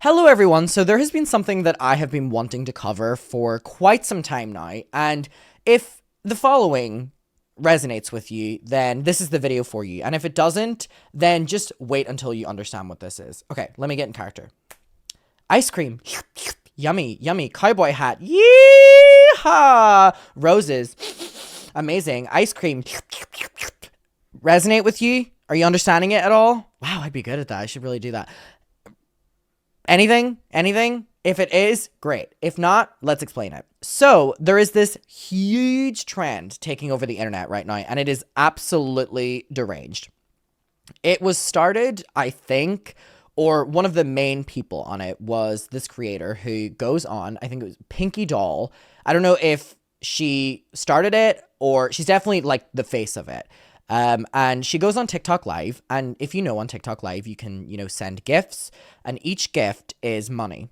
Hello everyone, so there has been something that I have been wanting to cover for quite some time now, and if the following resonates with you, then this is the video for you, and if it doesn't, then just wait until you understand what this is. Okay, let me get in character. Ice cream, yummy, yummy, cowboy hat, yeehaw, roses, amazing, ice cream, resonate with you? Are you understanding it at all? Wow, I'd be good at that, I should really do that. Anything? If it is, great. If not, let's explain it. So there is this huge trend taking over the internet right now, and it is absolutely deranged. It was started, I think, or one of the main people on it was this creator who goes on, I think it was Pinky Doll. I don't know if she started it or she's definitely like the face of it. And she goes on TikTok Live, and if you know, on TikTok Live, you can, send gifts, and each gift is money.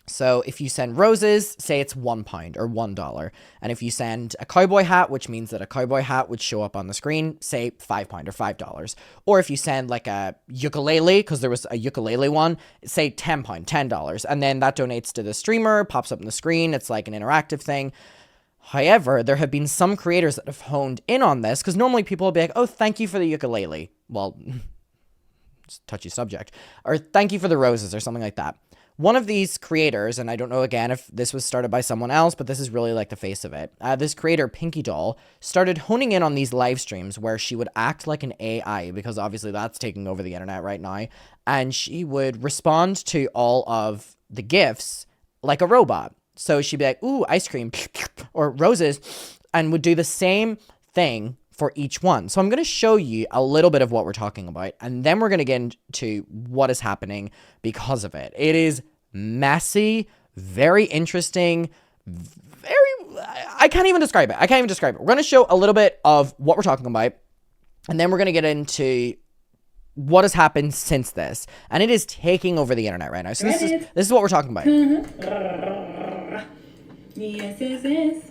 So if you send roses, say it's £1 or $1. And if you send a cowboy hat, which means that a cowboy hat would show up on the screen, say £5 or $5. Or if you send like a ukulele, because there was a ukulele one, say £10, $10. And then that donates to the streamer, pops up on the screen. It's like an interactive thing. However, there have been some creators that have honed in on this, because normally people will be like, oh, thank you for the ukulele. Well, it's a touchy subject. Or thank you for the roses or something like that. One of these creators, and I don't know again if this was started by someone else, but this is really like the face of it. This creator, Pinky Doll, started honing in on these live streams where she would act like an AI, because obviously that's taking over the internet right now. And she would respond to all of the gifts like a robot. So she'd be like, ooh, ice cream, or roses, and would do the same thing for each one. So I'm going to show you a little bit of what we're talking about, and then we're going to get into what is happening because of it. It is messy, very interesting, I can't even describe it. We're going to show a little bit of what we're talking about, and then we're going to get into what has happened since this, and it is taking over the internet right now. So this is what we're talking about. Yes.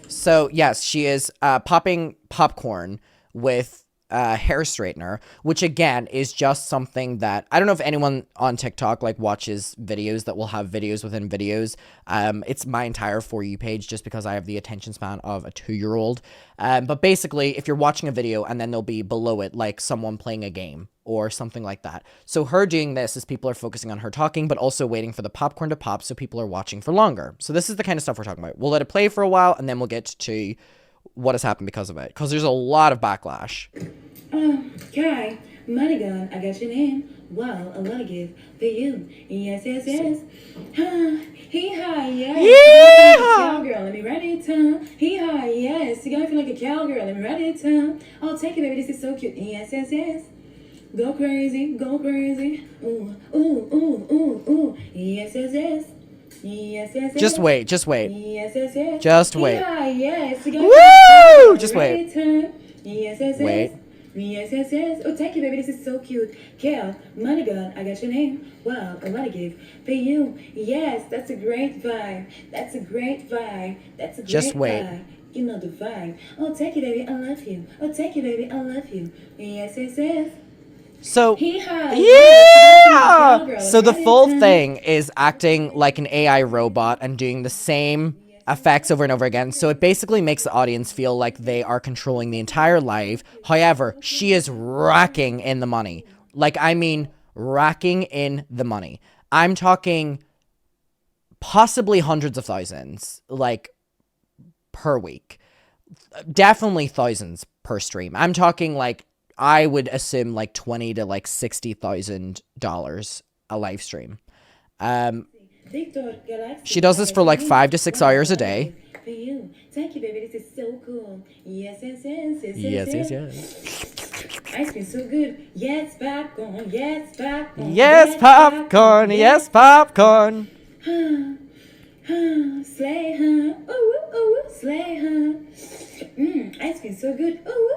So yes, she is popping popcorn with hair straightener, which again is just something that I don't know if anyone on TikTok like watches videos that will have videos within videos. It's my entire For You page just because I have the attention span of a 2-year-old. But basically, if you're watching a video and then there'll be below it like someone playing a game or something like that. So her doing this is people are focusing on her talking, but also waiting for the popcorn to pop so people are watching for longer. So this is the kind of stuff we're talking about. We'll let it play for a while and then we'll get to what has happened because of it. Because there's a lot of backlash. Okay, money gun, I got your name. Wow, I wanna give for you. Yes. Hee-haw, yes. Cowgirl, let me write it down. Hee-haw, yes. You got me feel like a cowgirl, let me write it down. Oh, take it, baby, this is so cute. Yes. Go crazy. Ooh. Yes. Yes. Just wait. Yes. Just wait. Hee-haw, yes. Woo! Just wait. Yes. Wait. Yes. Oh, thank you, baby. This is so cute. Kel, money gun, I got your name. Wow, I wanna give for you. Yes, that's a great vibe. Just wait. Vibe. You know the vibe. Oh, take it, baby. I love you. Yes. So, Hee-haw, yeah! So the full thing is acting like an AI robot and doing the same effects over and over again. So it basically makes the audience feel like they are controlling the entire live. However, she is racking in the money. Like, I mean, racking in the money. I'm talking possibly hundreds of thousands, like, per week. Definitely thousands per stream. I'm talking like, I would assume like $20,000 to like $60,000 a live stream. She does this for like 5 to 6 hours a day. Thank you, baby. This is so cool. Yes. Ice cream so good. Yes, popcorn. Yes, popcorn. Slay, huh? Ooh, slay, huh? Ice cream so good. Ooh.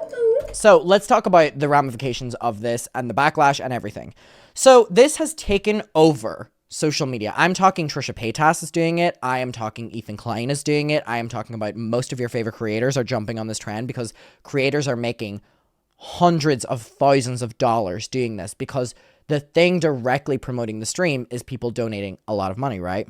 So let's talk about the ramifications of this and the backlash and everything. So this has taken over social media. I'm talking Trisha Paytas is doing it. I am talking Ethan Klein is doing it. I am talking about most of your favorite creators are jumping on this trend because creators are making hundreds of thousands of dollars doing this because the thing directly promoting the stream is people donating a lot of money, right?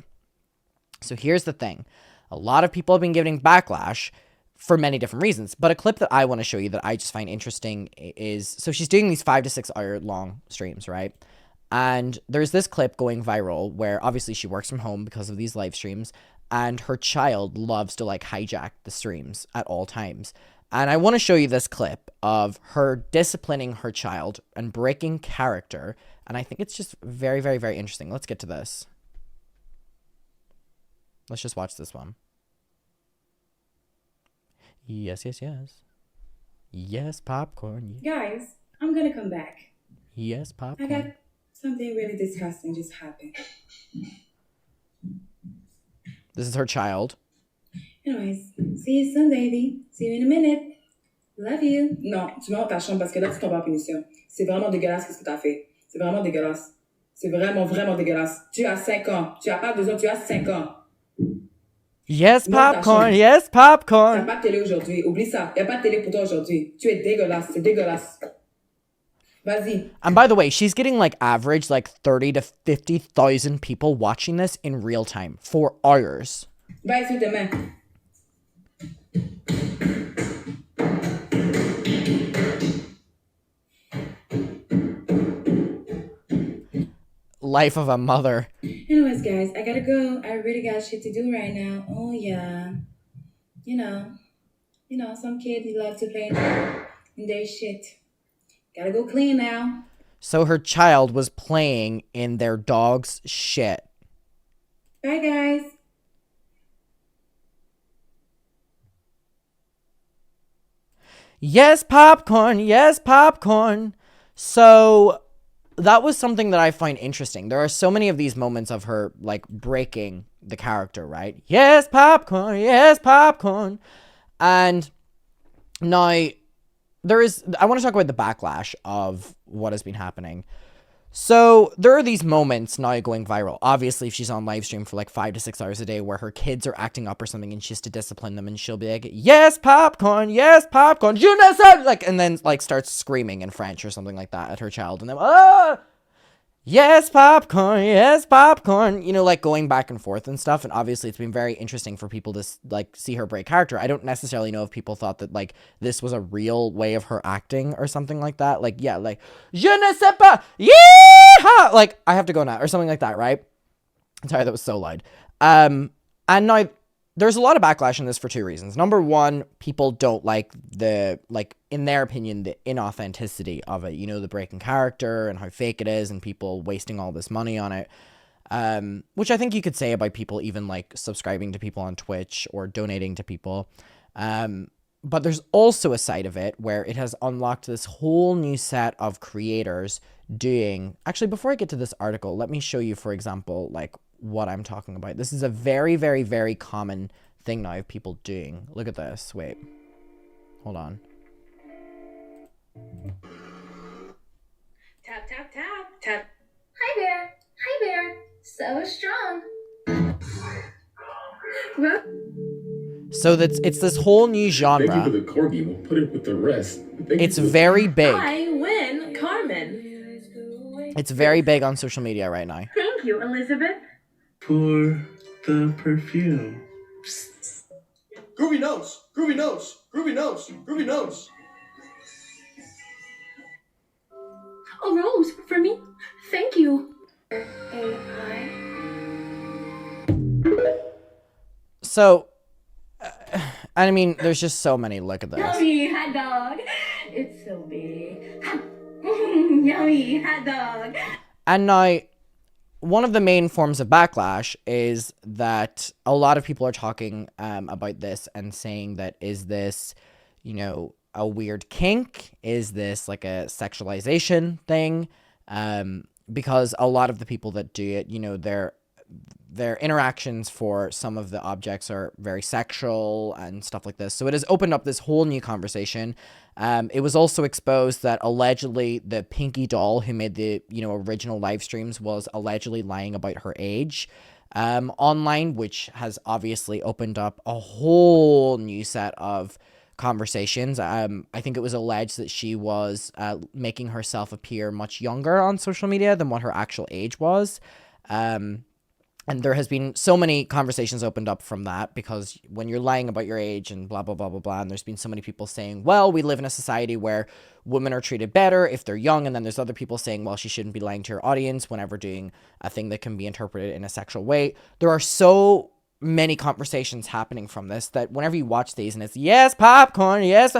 So here's the thing. A lot of people have been giving backlash for many different reasons. But a clip that I want to show you that I just find interesting is, so she's doing these 5 to 6 hour long streams, right? And there's this clip going viral where obviously she works from home because of these live streams, and her child loves to like hijack the streams at all times. And I want to show you this clip of her disciplining her child and breaking character. And I think it's just very, very, very interesting. Let's get to this. Let's just watch this one. Yes, yes, yes. Yes, popcorn. Guys, I'm gonna come back. Yes, I got popcorn. something really disgusting just happened. This is her child. Anyways, see you soon, baby. See you in a minute. Love you. Non, tu vas dans ta chambre parce que là, tu tombes en punition. C'est vraiment dégueulasse ce que tu as fait. C'est vraiment dégueulasse. C'est vraiment, vraiment dégueulasse. Tu as 5 ans. Tu as pas 2 ans, tu as 5 ans. Yes, Monte ta popcorn. chambre. Yes, T'as popcorn. pas de télé aujourd'hui. Oublie ça. Y a pas de télé pour toi aujourd'hui. Tu es dégueulasse. C'est dégueulasse. Vas-y. And by the way, she's getting like average like 30 to 50,000 people watching this in real time for hours. Va essuie tes mains. Life of a mother. Anyways, guys, I gotta go. I really got shit to do right now. Oh, yeah. You know, some kids love to play in their shit. Gotta go clean now. So her child was playing in their dog's shit. Bye, guys. Yes, popcorn. Yes, popcorn. So that was something that I find interesting. There are so many of these moments of her like breaking the character, right? Yes, popcorn. Yes, popcorn. And now I want to talk about the backlash of what has been happening. So there are these moments now going viral. Obviously, if she's on live stream for like 5 to 6 hours a day where her kids are acting up or something and she has to discipline them and she'll be like, yes, popcorn, je ne sais, like, and then like starts screaming in French or something like that at her child. And then, yes, popcorn, you know, like going back and forth and stuff. And obviously it's been very interesting for people to like see her break character. I don't necessarily know if people thought that like this was a real way of her acting or something like that. Like, yeah, like, je ne sais pas, yeah, like I have to go now or something like that, right? Sorry, that was so loud. And now there's a lot of backlash in this for 2 reasons. Number one, people don't like the, like, in their opinion, the inauthenticity of it. You know, the breaking character and how fake it is and people wasting all this money on it. Which I think you could say about people even, like, subscribing to people on Twitch or donating to people. But there's also a side of it where it has unlocked this whole new set of creators doing... Actually, before I get to this article, let me show you, for example, like, what I'm talking about. This is a very, very, very common thing now of people doing. Look at this. Wait. Hold on. Tap, tap, tap, tap. Hi there. Hi there. So strong. What? So it's this whole new genre. Thank you for the corgi. We'll put it with the rest. It's very big. I win, Carmen. It's very big on social media right now. Thank you, Elizabeth. For the perfume. Groovy notes, groovy notes, groovy notes, groovy notes. A rose for me. Thank you. So, I mean, there's just so many. Look at this. Yummy hot dog. It's so big. Yummy hot dog. And now, one of the main forms of backlash is that a lot of people are talking about this and saying that, is this, you know, a weird kink? Is this like a sexualization thing? Because a lot of the people that do it, you know, their interactions for some of the objects are very sexual and stuff like this. So it has opened up this whole new conversation. It was also exposed that allegedly the Pinky doll who made the, you know, original live streams was allegedly lying about her age online, which has obviously opened up a whole new set of conversations. I think it was alleged that she was making herself appear much younger on social media than what her actual age was. And there has been so many conversations opened up from that, because when you're lying about your age and blah, blah, blah, blah, blah, and there's been so many people saying, well, we live in a society where women are treated better if they're young. And then there's other people saying, well, she shouldn't be lying to her audience whenever doing a thing that can be interpreted in a sexual way. There are so many conversations happening from this that whenever you watch these and it's, yes, popcorn, yes,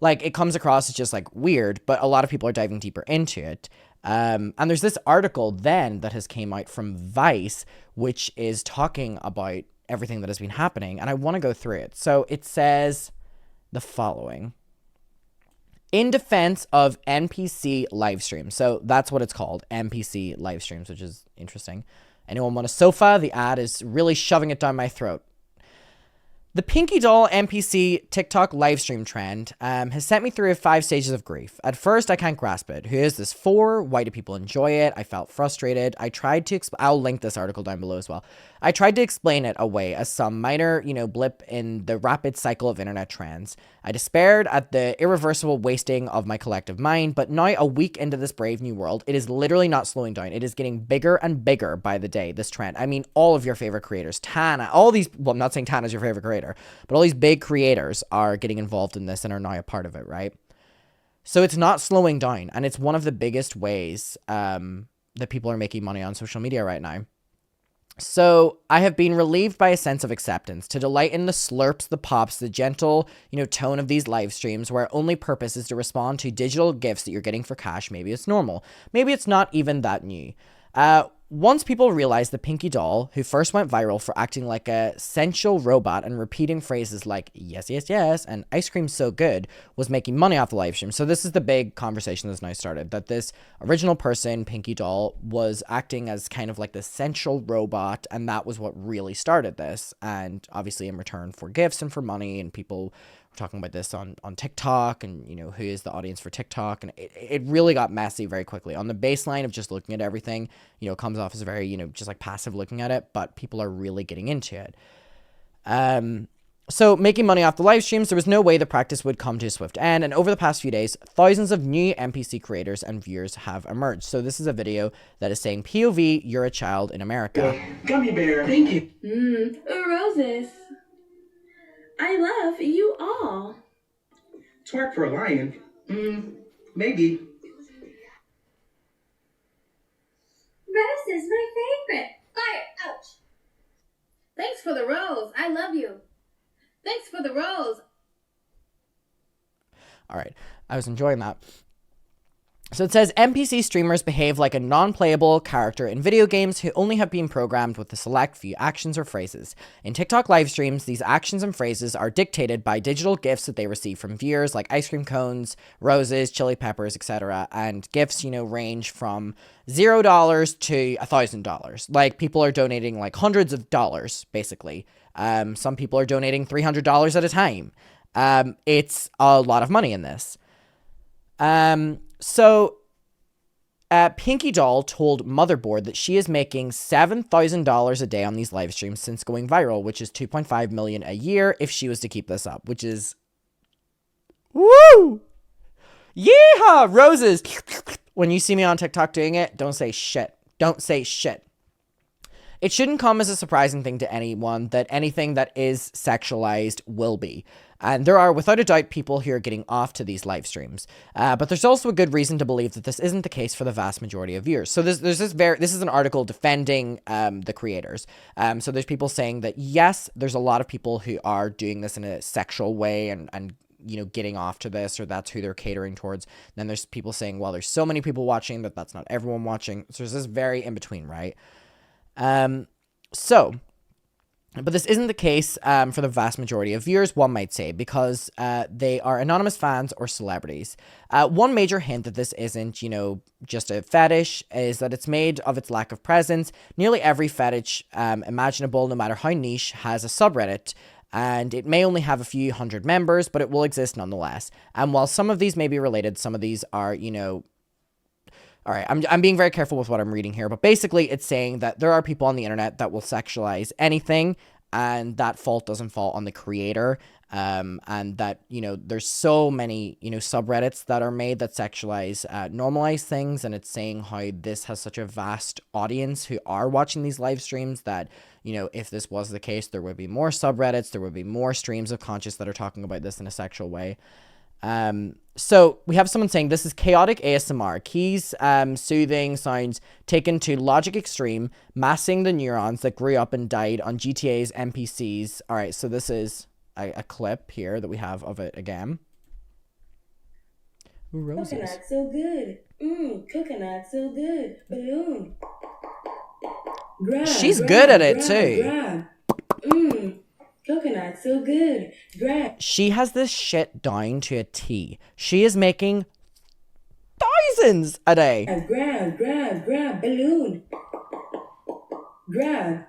like it comes across as just like weird, but a lot of people are diving deeper into it. And there's this article then that has came out from Vice, which is talking about everything that has been happening. And I want to go through it. So it says the following: in defense of NPC live streams. So that's what it's called, NPC live streams, which is interesting. Anyone want a sofa? The ad is really shoving it down my throat. The Pinky Doll NPC TikTok livestream trend has sent me through 5 stages of grief. At first, I can't grasp it. Who is this for? Why do people enjoy it? I felt frustrated. I tried to I'll link this article down below as well. I tried to explain it away as some minor, blip in the rapid cycle of internet trends. I despaired at the irreversible wasting of my collective mind, but now a week into this brave new world, it is literally not slowing down. It is getting bigger and bigger by the day, this trend. I mean, all of your favorite creators, Tana, all these, well, I'm not saying Tana's your favorite creator, but all these big creators are getting involved in this and are now a part of it, right? So it's not slowing down, and it's one of the biggest ways that people are making money on social media right now. So I have been relieved by a sense of acceptance, to delight in the slurps, the pops, the gentle, tone of these live streams where only purpose is to respond to digital gifts that you're getting for cash. Maybe it's normal. Maybe it's not even that new. Once people realized the Pinky Doll, who first went viral for acting like a sensual robot and repeating phrases like, yes, yes, yes, and ice cream's so good, was making money off the live stream. So this is the big conversation that's now started, that this original person, Pinky Doll, was acting as kind of like the sensual robot, and that was what really started this. And obviously in return for gifts and for money, and people talking about this on TikTok, and who is the audience for TikTok, and it really got messy very quickly. On the baseline of just looking at everything, comes off as very just like passive looking at it, but people are really getting into it. So making money off the live streams, there was no way the practice would come to a swift end, and over the past few days, thousands of new NPC creators and viewers have emerged. So this is a video that is saying, POV, you're a child in America. Gummy bear. Thank you. Roses. I love you all. Twerk for a lion. Maybe. Rose is my favorite. Fire. Ouch. Thanks for the rose. I love you. Thanks for the rose. All right, I was enjoying that. So it says, NPC streamers behave like a non-playable character in video games who only have been programmed with a select few actions or phrases. In TikTok live streams, these actions and phrases are dictated by digital gifts that they receive from viewers, like ice cream cones, roses, chili peppers, etc. And gifts, range from $0 to $1,000. Like, people are donating like hundreds of dollars, basically. Some people are donating $300 at a time. It's a lot of money in this. So, Pinky Doll told Motherboard that she is making $7,000 a day on these live streams since going viral, which is $2.5 million a year if she was to keep this up, which is, woo! Yeehaw! Roses! When you see me on TikTok doing it, don't say shit. Don't say shit. It shouldn't come as a surprising thing to anyone that anything that is sexualized will be. And there are, without a doubt, people who are getting off to these live streams. But there's also a good reason to believe that this isn't the case for the vast majority of viewers. So this is an article defending the creators. So there's people saying that, yes, there's a lot of people who are doing this in a sexual way and getting off to this, or that's who they're catering towards. Then there's people saying, well, there's so many people watching that that's not everyone watching. So there's this very in between, right? But this isn't the case for the vast majority of viewers, one might say, because they are anonymous fans or celebrities. One major hint that this isn't, just a fetish is that it's made of its lack of presence. Nearly every fetish imaginable, no matter how niche, has a subreddit. And it may only have a few hundred members, but it will exist nonetheless. And while some of these may be related, some of these are, all right, I'm being very careful with what I'm reading here, but basically it's saying that there are people on the internet that will sexualize anything, and that fault doesn't fall on the creator. And that, you know, there's so many, you know, subreddits that are made that sexualize, normalize things, and it's saying how this has such a vast audience who are watching these live streams that, you know, if this was the case, there would be more subreddits, there would be more streams of conscious that are talking about this in a sexual way. So we have someone saying this is chaotic ASMR, keys, soothing sounds taken to logic extreme, massing the neurons that grew up and died on GTA's NPCs. All right, so this is a clip here that we have of it again. Ooh, roses. Coconut so good. Coconut so good. Balloon. Grab, She's grab, good at it grab, too. Grab. Coconut so good. Grab. She has this shit down to a T. She is making thousands a day. Grab, grab, grab. Balloon. Grab.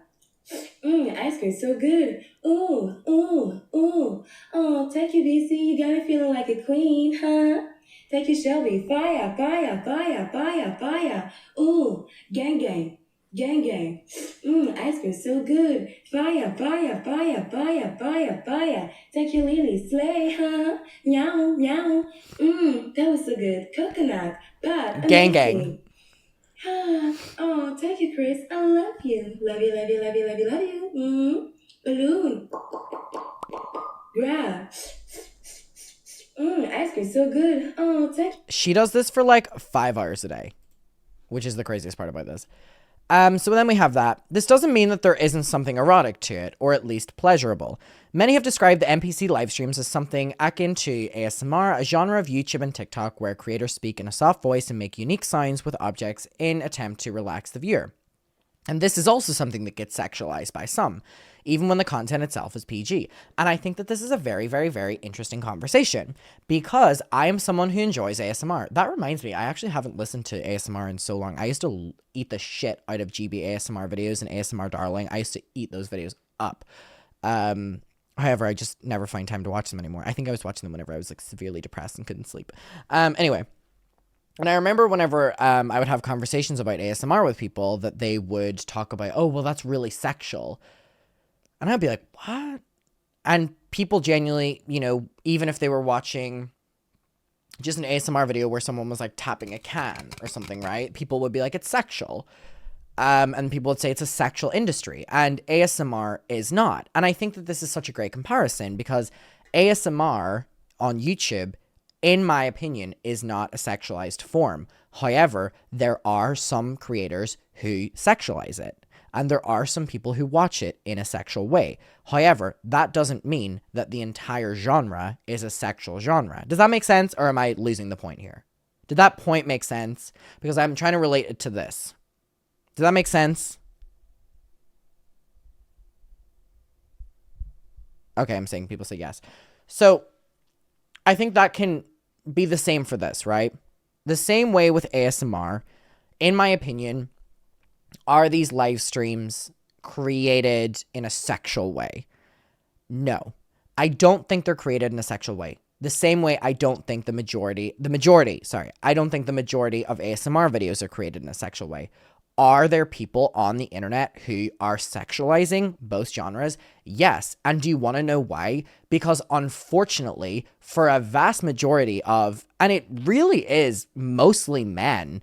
Ice cream so good. Ooh, ooh, ooh. Oh, take you, BC. You got me feeling like a queen, huh? Take you, Shelby. Fire, fire, fire, fire, fire. Ooh, gang, gang. Gang, gang. Ice cream so good. Fire, fire, fire, fire, fire, fire. Take you, Lily. Slay, huh? Meow, meow. That was so good. Coconut. But Gang, gang. Oh, thank you, Chris. I love you. Love you, love you, love you, love you, love you. Balloon. Grab. Ice cream so good. Oh, thank you. She does this for like 5 hours a day, which is the craziest part about this. So then we have that. This doesn't mean that there isn't something erotic to it, or at least pleasurable. Many have described the NPC live streams as something akin to ASMR, a genre of YouTube and TikTok where creators speak in a soft voice and make unique sounds with objects in attempt to relax the viewer. And this is also something that gets sexualized by some, even when the content itself is PG. And I think that this is a very, very, very interesting conversation because I am someone who enjoys ASMR. That reminds me, I actually haven't listened to ASMR in so long. I used to eat the shit out of GB ASMR videos and ASMR Darling. I used to eat those videos up. However, I just never find time to watch them anymore. I think I was watching them whenever I was like severely depressed and couldn't sleep. Anyway. And I remember whenever I would have conversations about ASMR with people that they would talk about, oh, well, that's really sexual. And I'd be like, what? And people genuinely, you know, even if they were watching just an ASMR video where someone was like tapping a can or something, right? People would be like, it's sexual. And people would say it's a sexual industry. And ASMR is not. And I think that this is such a great comparison because ASMR on YouTube, in my opinion, is not a sexualized form. However, there are some creators who sexualize it, and there are some people who watch it in a sexual way. However, that doesn't mean that the entire genre is a sexual genre. Does that make sense, or am I losing the point here? Did that point make sense? Because I'm trying to relate it to this. Does that make sense? Okay, I'm saying people say yes. So, I think that can be the same for this, right? The same way with ASMR, in my opinion, are these live streams created in a sexual way? No. I don't think they're created in a sexual way. The same way I don't think I don't think the majority of ASMR videos are created in a sexual way. Are there people on the internet who are sexualizing both genres? Yes. And do you want to know why? Because unfortunately, for a vast majority of, and it really is mostly men,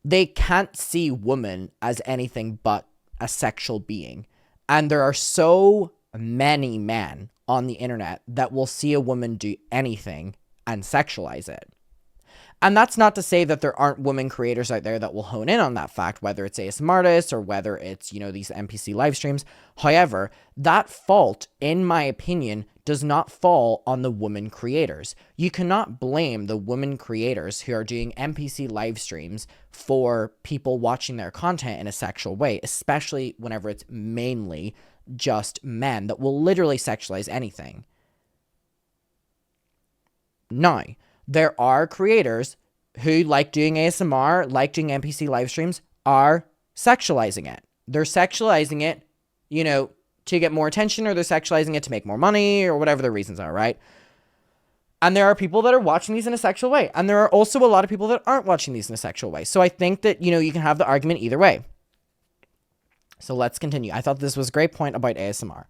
they can't see women as anything but a sexual being. And there are so many men on the internet that will see a woman do anything and sexualize it. And that's not to say that there aren't women creators out there that will hone in on that fact, whether it's ASMR artists or whether it's, you know, these NPC live streams. However, that fault, in my opinion, does not fall on the women creators. You cannot blame the women creators who are doing NPC live streams for people watching their content in a sexual way, especially whenever it's mainly just men that will literally sexualize anything. Now, there are creators who like doing ASMR, like doing NPC live streams, are sexualizing it. They're sexualizing it, you know, to get more attention, or they're sexualizing it to make more money, or whatever the reasons are, right? And there are people that are watching these in a sexual way. And there are also a lot of people that aren't watching these in a sexual way. So I think that, you know, you can have the argument either way. So let's continue. I thought this was a great point about ASMR.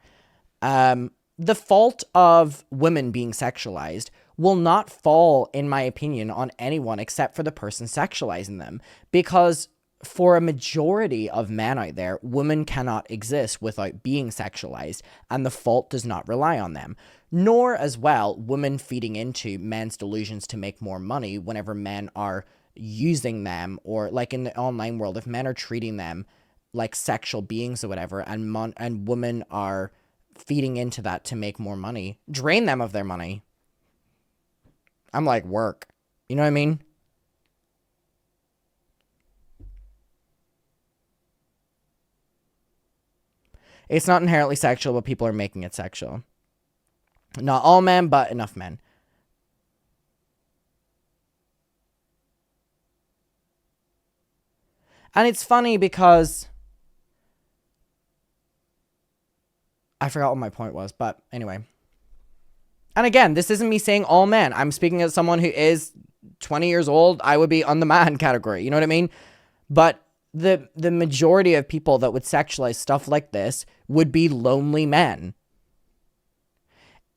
the fault of women being sexualized will not fall, in my opinion, on anyone except for the person sexualizing them. Because for a majority of men out there, women cannot exist without being sexualized, and the fault does not rely on them. Nor, as well, women feeding into men's delusions to make more money whenever men are using them, or like in the online world, if men are treating them like sexual beings or whatever, and women are feeding into that to make more money, drain them of their money. I'm like, work. You know what I mean? It's not inherently sexual, but people are making it sexual. Not all men, but enough men. And it's funny because I forgot what my point was, but anyway. And again, this isn't me saying all men. I'm speaking as someone who is 20 years old. I would be on the man category. You know what I mean? But the majority of people that would sexualize stuff like this would be lonely men.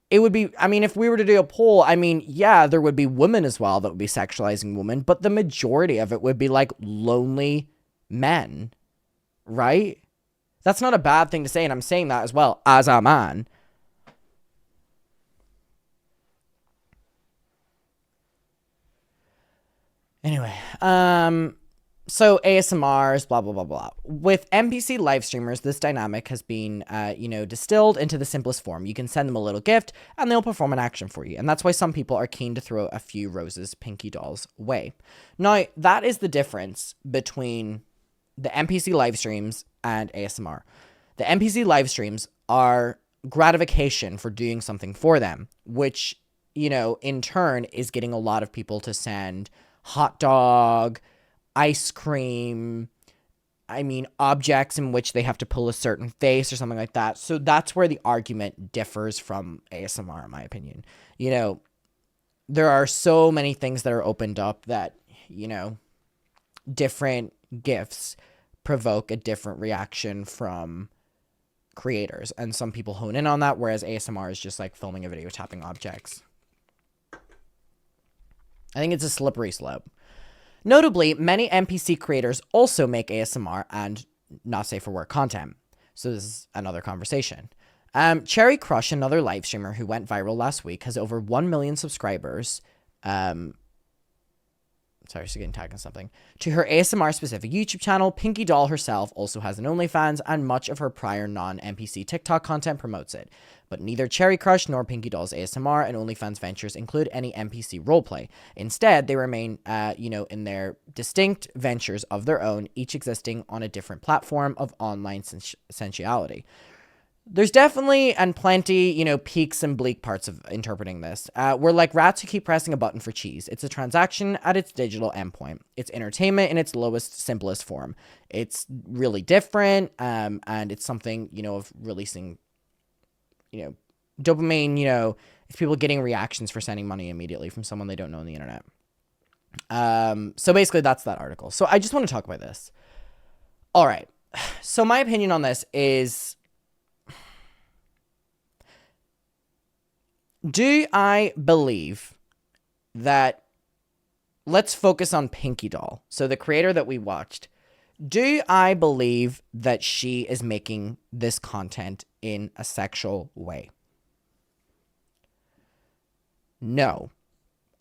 It would be, I mean, if we were to do a poll, I mean, yeah, there would be women as well that would be sexualizing women, but the majority of it would be like lonely men, right? That's not a bad thing to say, and I'm saying that as well as a man. Anyway, so ASMRs, blah, blah, blah, blah. With NPC live streamers, this dynamic has been, distilled into the simplest form. You can send them a little gift, and they'll perform an action for you. And that's why some people are keen to throw a few roses Pinky Doll's way. Now, that is the difference between the NPC live streams and ASMR. The NPC live streams are gratification for doing something for them, which, in turn is getting a lot of people to send hot dog, ice cream, objects in which they have to pull a certain face or something like that. So that's where the argument differs from ASMR, in my opinion. There are so many things that are opened up that, different gifts provoke a different reaction from creators. And some people hone in on that, whereas ASMR is just like filming a video tapping objects. I think it's a slippery slope. Notably, many NPC creators also make ASMR and not safe for work content. So this is another conversation. Cherry Crush, another live streamer who went viral last week, has over 1 million subscribers. Sorry, she's getting tagged on something. To her ASMR-specific YouTube channel, Pinky Doll herself also has an OnlyFans, and much of her prior non-NPC TikTok content promotes it. But neither Cherry Crush nor Pinky Doll's ASMR and OnlyFans ventures include any NPC roleplay. Instead, they remain, in their distinct ventures of their own, each existing on a different platform of online sensuality. There's definitely and plenty, peaks and bleak parts of interpreting this. We're like rats who keep pressing a button for cheese. It's a transaction at its digital endpoint. It's entertainment in its lowest, simplest form. It's really different, and it's something, of releasing, dopamine, it's people getting reactions for sending money immediately from someone they don't know on the internet. So basically that's that article. So I just want to talk about this. All right. So my opinion on this is, do I believe that, let's focus on Pinky Doll, so the creator that we watched. Do I believe that she is making this content in a sexual way? No.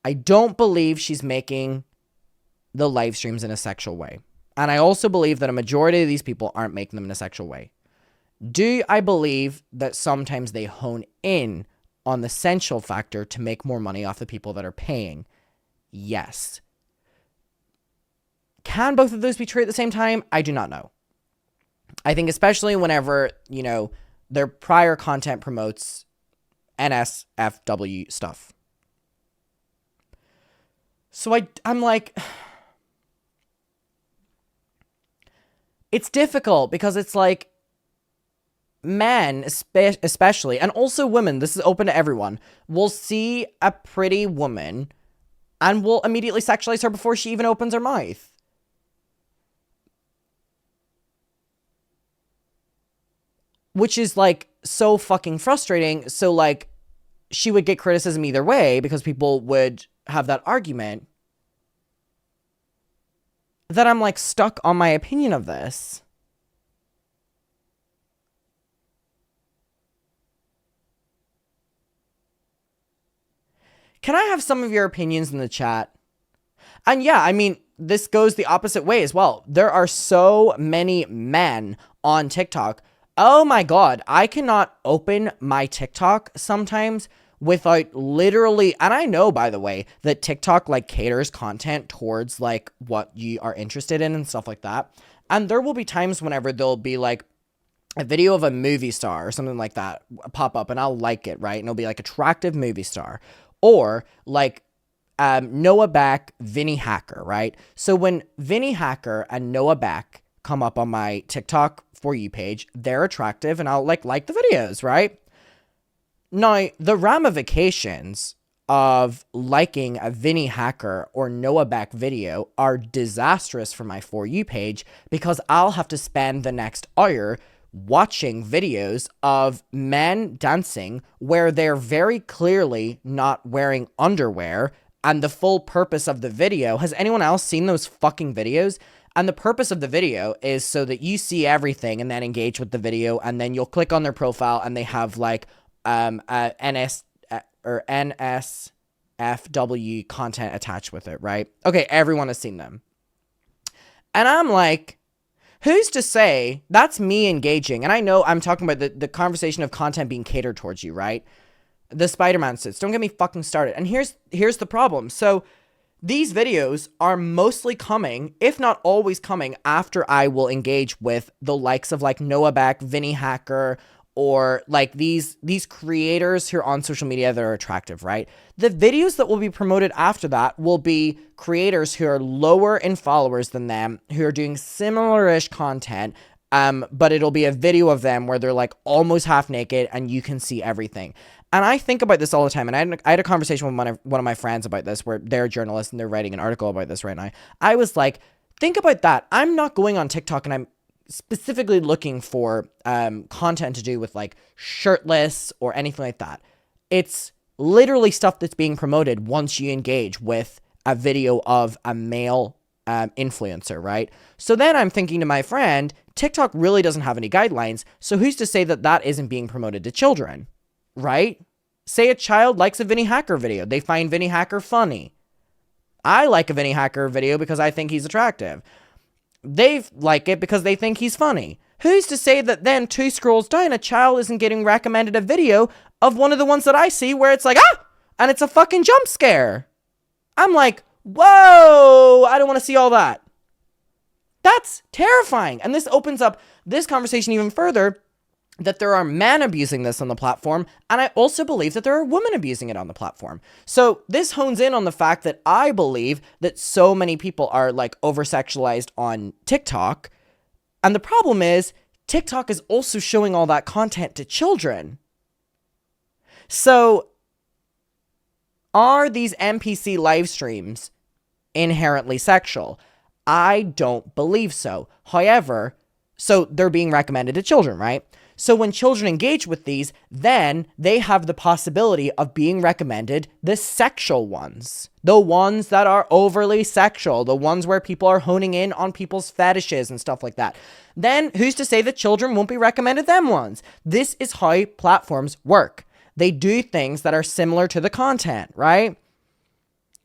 I don't believe she's making the live streams in a sexual way. And I also believe that a majority of these people aren't making them in a sexual way. Do I believe that sometimes they hone in on the sensual factor to make more money off the people that are paying? Yes. Can both of those be true at the same time? I do not know. I think especially whenever, their prior content promotes NSFW stuff. So I'm like, it's difficult because it's like, men, especially, and also women, this is open to everyone, will see a pretty woman and will immediately sexualize her before she even opens her mouth. which is like so fucking frustrating. So like she would get criticism either way because people would have that argument, that I'm like stuck on my opinion of this. Can I have some of your opinions in the chat? And yeah, I mean, this goes the opposite way as well. There are so many men on TikTok. Oh my God, I cannot open my TikTok sometimes without literally, and I know, by the way, that TikTok like caters content towards like what you are interested in and stuff like that. And there will be times whenever there'll be like a video of a movie star or something like that pop up, and I'll like it, right? And it'll be like attractive movie star, or like Noah Beck, Vinny Hacker, right? So when Vinny Hacker and Noah Beck come up on my TikTok For You page, they're attractive and I'll like the videos, right? Now, the ramifications of liking a Vinny Hacker or Noah Beck video are disastrous for my For You page, because I'll have to spend the next hour watching videos of men dancing where they're very clearly not wearing underwear. And the full purpose of the video, has anyone else seen those fucking videos? And the purpose of the video is so that you see everything and then engage with the video, and then you'll click on their profile and they have like a NSFW content attached with it, right? Okay, everyone has seen them. And I'm like, who's to say that's me engaging? And I know I'm talking about the conversation of content being catered towards you, right? The Spider-Man suits. Don't get me fucking started. And here's the problem. So these videos are mostly coming, if not always coming, after I will engage with the likes of like Noah Beck, Vinny Hacker, or like these creators who are on social media that are attractive, right? The videos that will be promoted after that will be creators who are lower in followers than them, who are doing similar-ish content, but it'll be a video of them where they're like almost half naked and you can see everything. And I think about this all the time, and I had a conversation with one of my friends about this, where they're journalists and they're writing an article about this right now. I was like, think about that. I'm not going on TikTok and I'm specifically looking for content to do with like shirtless or anything like that. It's literally stuff that's being promoted once you engage with a video of a male influencer, right? So then I'm thinking to my friend, TikTok really doesn't have any guidelines, so who's to say that that isn't being promoted to children? Right? Say a child likes a Vinny Hacker video. They find Vinny Hacker funny. I like a Vinny Hacker video because I think he's attractive. They like it because they think he's funny. Who's to say that then 2 scrolls down, a child isn't getting recommended a video of one of the ones that I see where it's like, ah! And it's a fucking jump scare. I'm like, whoa! I don't want to see all that. That's terrifying. And this opens up this conversation even further, that there are men abusing this on the platform, and I also believe that there are women abusing it on the platform. So this hones in on the fact that I believe that so many people are like over-sexualized on TikTok, and the problem is TikTok is also showing all that content to children. So are these NPC live streams inherently sexual? I don't believe so. However, so they're being recommended to children, right? So when children engage with these, then they have the possibility of being recommended the sexual ones. The ones that are overly sexual. The ones where people are honing in on people's fetishes and stuff like that. Then who's to say that children won't be recommended them ones? This is how platforms work. They do things that are similar to the content, right?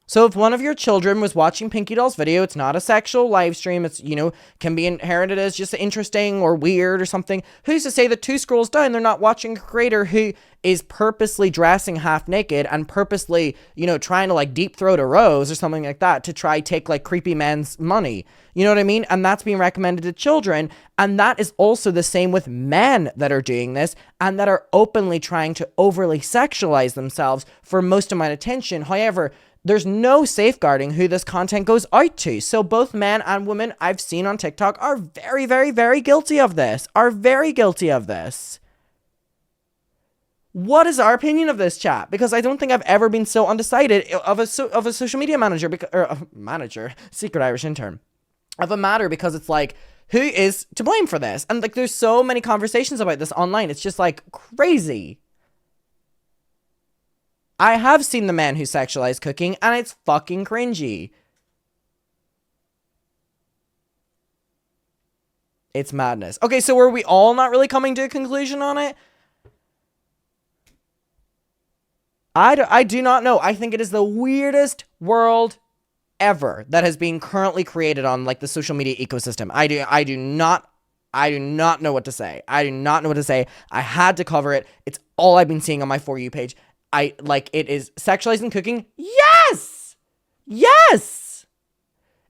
So if one of your children was watching Pinky Doll's video, it's not a sexual live stream, it's, you know, can be inherited as just interesting or weird or something. Who's to say that 2 scrolls down, they're not watching a creator who is purposely dressing half naked and purposely, you know, trying to like deep throat a rose or something like that to try take like creepy men's money. You know what I mean? And that's being recommended to children. And that is also the same with men that are doing this and that are openly trying to overly sexualize themselves for most amount of attention. However, there's no safeguarding who this content goes out to. So both men and women I've seen on TikTok are very, very, very guilty of this. What is our opinion of this, chat? Because I don't think I've ever been so undecided of a social media manager, secret Irish intern, of a matter, because it's like, who is to blame for this? And like, there's so many conversations about this online. It's just like crazy. I have seen the man who sexualized cooking, and it's fucking cringy. It's madness. Okay, so were we all not really coming to a conclusion on it? I do not know. I think it is the weirdest world ever that has been currently created on like the social media ecosystem. I do not know what to say. I do not know what to say. I had to cover it. It's all I've been seeing on my For You page. It is sexualizing cooking. Yes! Yes!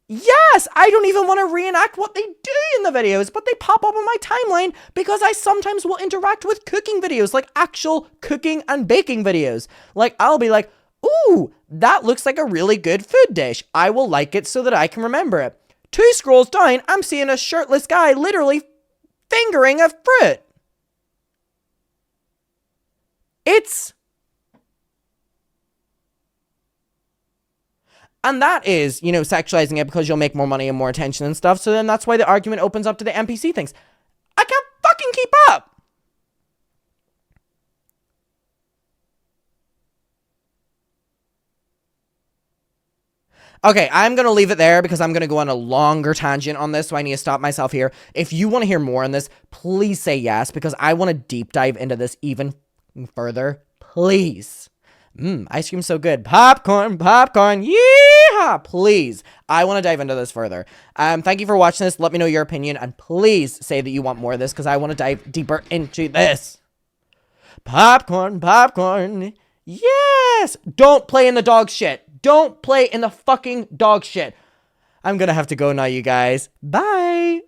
Yes! I don't even want to reenact what they do in the videos, but they pop up on my timeline because I sometimes will interact with cooking videos, like actual cooking and baking videos. Like, I'll be like, ooh, that looks like a really good food dish. I will like it so that I can remember it. 2 scrolls down, I'm seeing a shirtless guy literally fingering a fruit. And that is, you know, sexualizing it because you'll make more money and more attention and stuff. So then that's why the argument opens up to the NPC things. I can't fucking keep up. Okay, I'm going to leave it there because I'm going to go on a longer tangent on this, so I need to stop myself here. If you want to hear more on this, please say yes, because I want to deep dive into this even further. Please. Ice cream's so good. Popcorn, popcorn, yeehaw! Please, I want to dive into this further. Thank you for watching this. Let me know your opinion, and please say that you want more of this, because I want to dive deeper into this. Popcorn, popcorn, yes! Don't play in the dog shit. Don't play in the fucking dog shit. I'm gonna have to go now, you guys. Bye!